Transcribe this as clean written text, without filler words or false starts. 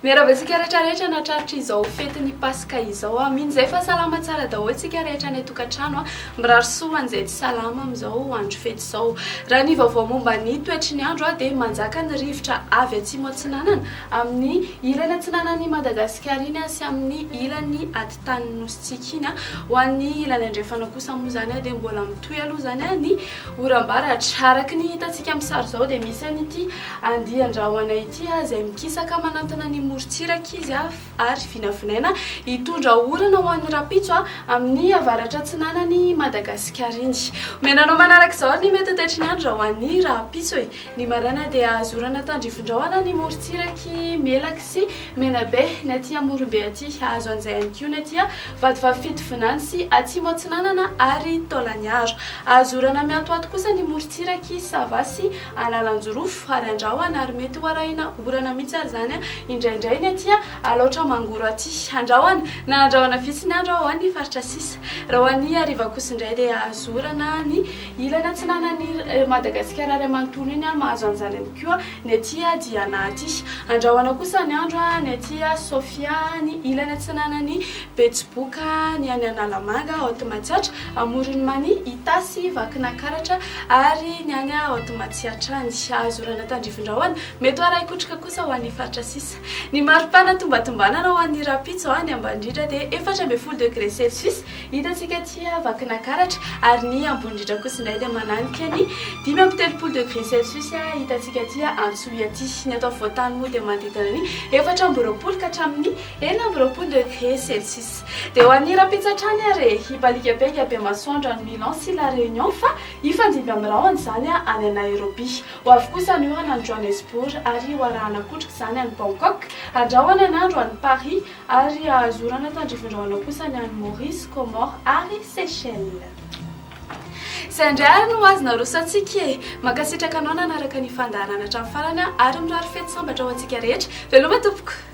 Miarabantsika rehetrarehetra natraritra izao fetin'ny Pasika izao a. Mino zay fa salama tsara daholo tsika rehetra any tokantrano a. Mirary soa an'izay tsy salama amin'izao andro fety izao. Raha ny vaovao momba ny toetry ny andro a dia manjaka ny rivotra avy atsimo atsinanana amin'ny ilany atsinanan'ny Madagasikara iny a sy amin'ny ilany atitan'ny nositsika iny a. Ho an'ny ilany andrefana kosa moa zany a dia mbola mitohy aloha zany a ny oram-baratra. Araky ny hitantsika amin'ny sary izao dia misy an'ity andian-drahona ity a izay mikisaka manantona ny morontsiraka izy a ary vinavinaina hitondra orana ho an'ny rapitso a amin'ny avaratra atsinanan'ny Madagasikara iny. Menanao manaraka izao ny mety toetry ny andro raha ho an'ny rapitso e. Ny maraina dia azorana tandrivindraona ny morontsiraky melaky sy menabe ny aty Morombe aty. Azo an'izay ihany koa ny aty a vadivavy fitovinany sy atsimo atsinanana ary Taolagnaro. Azorana miatoato kosa ny morontsiraky Savasy Analanjorofo ary Andrahoana ary mety ho arahina orana mihitsy ary zany a indraindray ny aty a aloatra mangoro aty Andrahoana na Andrahoana fitsiny andro ho an'ny faritra sisa. Raha ho an'ny hariva kosa indray dia azorana ny ilany atsinanan'ny Madagasikara ary manontolo iny a mahazo an'izany ihany koa ny aty a Diana aty. Andrahoana kosa ny andro a ny aty a Sofia ny ilany atsinanan'ny Betsiboka ny any Analamanga Haute-Matsiatra Amoron'Many Itasy Vakinakaratra ary ny any Haute-Matsiatra ny azorana tandrivindrahoana mety ho aray kotrika kosa ho an'ny faritra sisa. Ny maripana tombatombanana ho an'ny rapitso a ny ambandrindra dia 4.0 degré Celsius hitantsika aty Vakinakaratra ary ny ambondrindra kosa indray dia mananika ny 5.3 degré Celsius a hitantsika aty Antsohy aty. Ny atao voatany moa dia manodidina ny 4.20 ka hatramin'ny 4.20 degré Celsius. Dia ho an'ny rapitso hatrany are hibalika be Masoandro any Milan sy La Réunion fa hifandimby amin'ny rahony zany any Nairobi. Ho avy kosa ny orana any Johannesburg ary ho arahana kotrika zany any Bangkok. Andrahoana ny andro any Paris ary azorana tandrivindrahoana kosa ny any Maurice, Comores ary Seychelles. Izay indray ary no azona rosantsika e. Mankasitraka anao nanaraka ny fandaharana hatramin'ny farany ary mirary fety sambatra ho antsika rehetra. Veloma tompoko.